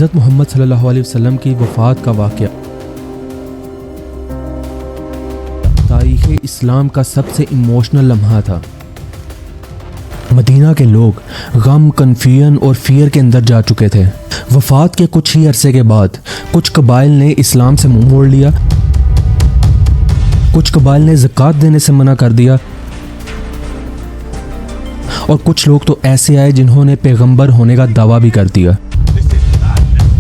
حضرت محمد صلی اللہ علیہ وسلم کی وفات کا واقعہ تاریخ اسلام کا سب سے ایموشنل لمحہ تھا۔ مدینہ کے لوگ غم، کنفیوژن اور فیئر کے اندر جا چکے تھے۔ وفات کے کچھ ہی عرصے کے بعد کچھ قبائل نے اسلام سے منہ موڑ لیا، کچھ قبائل نے زکوٰۃ دینے سے منع کر دیا، اور کچھ لوگ تو ایسے آئے جنہوں نے پیغمبر ہونے کا دعویٰ بھی کر دیا۔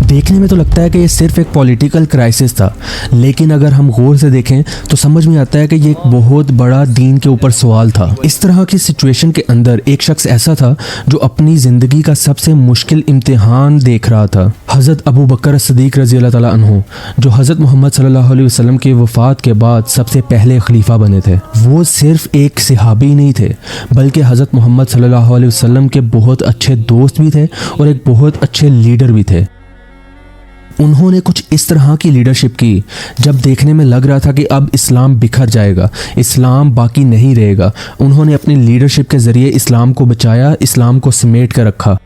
دیکھنے میں تو لگتا ہے کہ یہ صرف ایک پولیٹیکل کرائسس تھا، لیکن اگر ہم غور سے دیکھیں تو سمجھ میں آتا ہے کہ یہ ایک بہت بڑا دین کے اوپر سوال تھا۔ اس طرح کی سچویشن کے اندر ایک شخص ایسا تھا جو اپنی زندگی کا سب سے مشکل امتحان دیکھ رہا تھا۔ حضرت ابو بکر صدیق رضی اللہ تعالیٰ عنہ، جو حضرت محمد صلی اللہ علیہ وسلم کی وفات کے بعد سب سے پہلے خلیفہ بنے تھے۔ وہ صرف ایک صحابی نہیں تھے بلکہ حضرت محمد صلی اللہ علیہ وسلم کے بہت اچھے دوست بھی تھے اور ایک بہت اچھے لیڈر بھی تھے۔ انہوں نے کچھ اس طرح کی لیڈرشپ کی جب دیکھنے میں لگ رہا تھا کہ اب اسلام بکھر جائے گا، اسلام باقی نہیں رہے گا۔ انہوں نے اپنی لیڈرشپ کے ذریعے اسلام کو بچایا، اسلام کو سمیٹ کر رکھا۔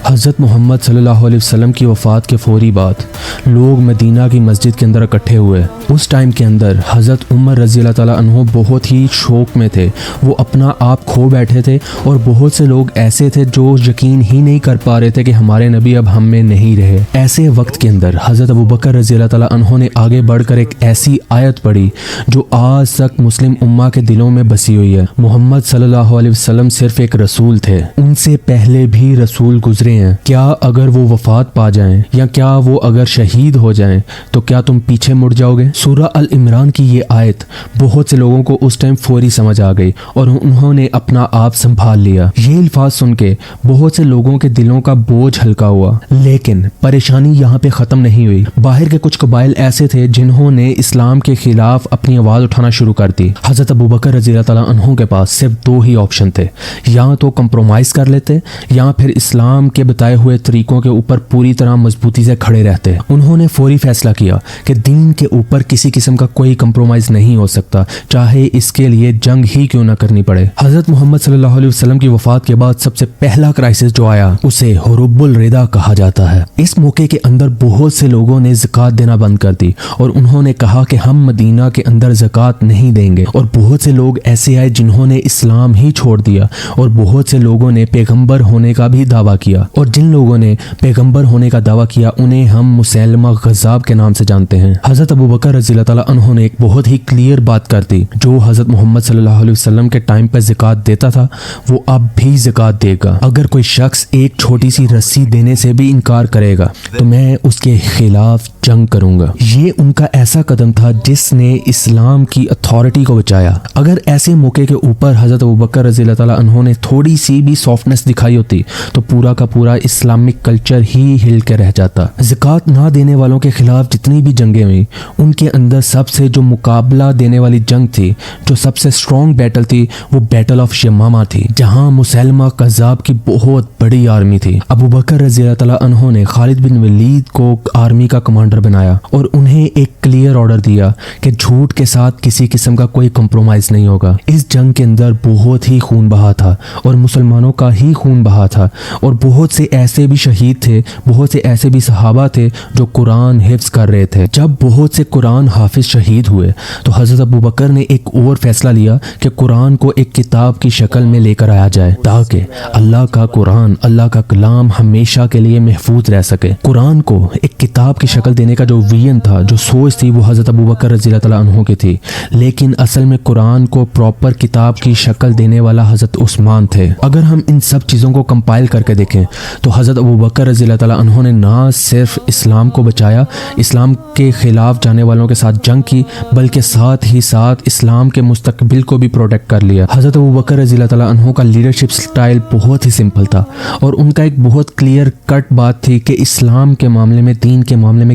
حضرت محمد صلی اللہ علیہ وسلم کی وفات کے فوری بعد لوگ مدینہ کی مسجد کے اندر اکٹھے ہوئے۔ اس ٹائم کے اندر حضرت عمر رضی اللہ تعالیٰ عنہ بہت ہی شوق میں تھے، وہ اپنا آپ کھو بیٹھے تھے، اور بہت سے لوگ ایسے تھے جو یقین ہی نہیں کر پا رہے تھے کہ ہمارے نبی اب ہم میں نہیں رہے۔ ایسے وقت کے اندر حضرت ابو بکر رضی اللہ تعالیٰ عنہ نے آگے بڑھ کر ایک ایسی آیت پڑھی جو آج تک مسلم امہ کے دلوں میں بسی ہوئی ہے۔ محمد صلی اللہ علیہ وسلم صرف ایک رسول تھے، ان سے پہلے بھی رسول گزرے ہیں۔ کیا اگر وہ وفات پا جائیں یا کیا وہ اگر شہید ہو جائیں تو کیا تم پیچھے مڑ جاؤ گے؟ سورہ العمران کی یہ آیت بہت سے لوگوں کو اس ٹائم فوری سمجھ آ گئی اور انہوں نے اپنا آپ سنبھال لیا۔ یہ الفاظ سن کے بہت سے لوگوں کے دلوں کا بوجھ ہلکا ہوا، لیکن پریشانی یہاں پہ ختم نہیں ہوئی۔ باہر کے کچھ قبائل ایسے تھے جنہوں نے اسلام کے خلاف اپنی آواز اٹھانا شروع کر دی۔ حضرت ابو بکر رضی اللہ تعالیٰ عنہ کے پاس صرف دو ہی آپشن تھے، یا تو کمپرومائز کر لیتے یا پھر اسلام کے بتائے ہوئے طریقوں کے اوپر پوری طرح مضبوطی سے کھڑے رہتے۔ انہوں نے فوری فیصلہ کیا کہ دین کے اوپر کسی قسم کا کوئی کمپرومائز نہیں ہو سکتا، چاہے اس کے لیے جنگ ہی کیوں نہ کرنی پڑے۔ حضرت محمد صلی اللہ علیہ وسلم کی وفات کے بعد سب سے پہلا کرائسس جو آیا اسے حروب الردا کہا جاتا ہے۔ اس موقع کے اندر بہت سے لوگوں نے زکوٰۃ دینا بند کر دی اور انہوں نے کہا کہ ہم مدینہ کے اندر زکوٰۃ نہیں دیں گے، اور بہت سے لوگ ایسے آئے جنہوں نے اسلام ہی چھوڑ دیا، اور بہت سے لوگوں نے پیغمبر ہونے کا بھی دعویٰ کیا، اور جن لوگوں نے پیغمبر ہونے کا دعویٰ کیا انہیں ہم مسیلمہ غضاب کے نام سے جانتے ہیں۔ حضرت ابو بکر رضی اللہ تعالیٰ عنہ نے ایک بہت ہی کلیئر بات کر دی، جو حضرت محمد صلی اللہ علیہ وسلم کے ٹائم پہ زکوٰۃ دیتا تھا وہ اب بھی زکوٰۃ دے گا۔ اگر کوئی شخص ایک چھوٹی سی رسی دینے سے بھی انکار کرے گا تو میں اس کے خلاف جنگ کروں گا۔ یہ ان کا ایسا قدم تھا جس نے اسلام کی اتھارٹی کو بچایا۔ اگر ایسے موقع کے اوپر حضرت ابو بکر رضی اللہ تعالیٰ عنہ نے تھوڑی سی بھی سافٹنس دکھائی ہوتی تو پورا کا پورا اسلامک کلچر ہی ہل کے رہ جاتا۔ زکوٰۃ نہ دینے والوں کے خلاف جتنی بھی جنگیں ہوئیں ان کے اندر سب سے جو مقابلہ دینے والی جنگ تھی، جو سب سے اسٹرانگ بیٹل تھی، وہ بیٹل آف یمامہ تھی، جہاں مسیلمہ کذاب کی بہت بڑی آرمی تھی۔ ابو بکر رضی اللہ تعالیٰ عنہ نے خالد بن ولید کو آرمی کا کمانڈر بنایا اور انہیں ایک کلیئر آرڈر دیا کہ جھوٹ کے ساتھ کسی قسم کا کوئی کمپرومائز نہیں ہوگا۔ اس جنگ کے اندر بہت ہی خون بہا تھا اور مسلمانوں کا ہی خون بہا تھا، اور بہت سے ایسے بھی شہید تھے، بہت سے ایسے بھی صحابہ تھے جو قرآن حفظ کر رہے تھے۔ جب بہت سے قرآن حافظ شہید ہوئے تو حضرت ابو بکر نے ایک اور فیصلہ لیا کہ قرآن کو ایک کتاب کی شکل میں لے کر آیا جائے تاکہ اللہ کا قرآن، اللہ کا کلام ہمیشہ کے لیے محفوظ رہ سکے۔ قرآن کو ایک کتاب کی شکل دینے کا جو ویژن تھا، جو سوچ تھی، وہ حضرت ابو بکر رضی اللہ تعالیٰ عنہ کی تھی، لیکن اصل میں قرآن کو پراپر کتاب کی شکل دینے والا حضرت عثمان تھے۔ اگر ہم ان سب چیزوں کو کمپائل کر کے دیکھیں تو حضرت ابو بکر رضی اللہ تعالیٰ عنہ نے نہ صرف اسلام کو بچایا، اسلام کے خلاف جانے والوں کے ساتھ جنگ کی، بلکہ ساتھ ہی ساتھ اسلام کے مستقبل کو بھی پروٹیکٹ کر لیا۔ حضرت ابو بکر رضی اللہ تعالیٰ عنہ کا لیڈرشپ سٹائل بہت ہی سمپل تھا، اور ان کا ایک بہت کلیئر کٹ بات تھی کہ اسلام کے معاملے میں، دین کے معاملے میں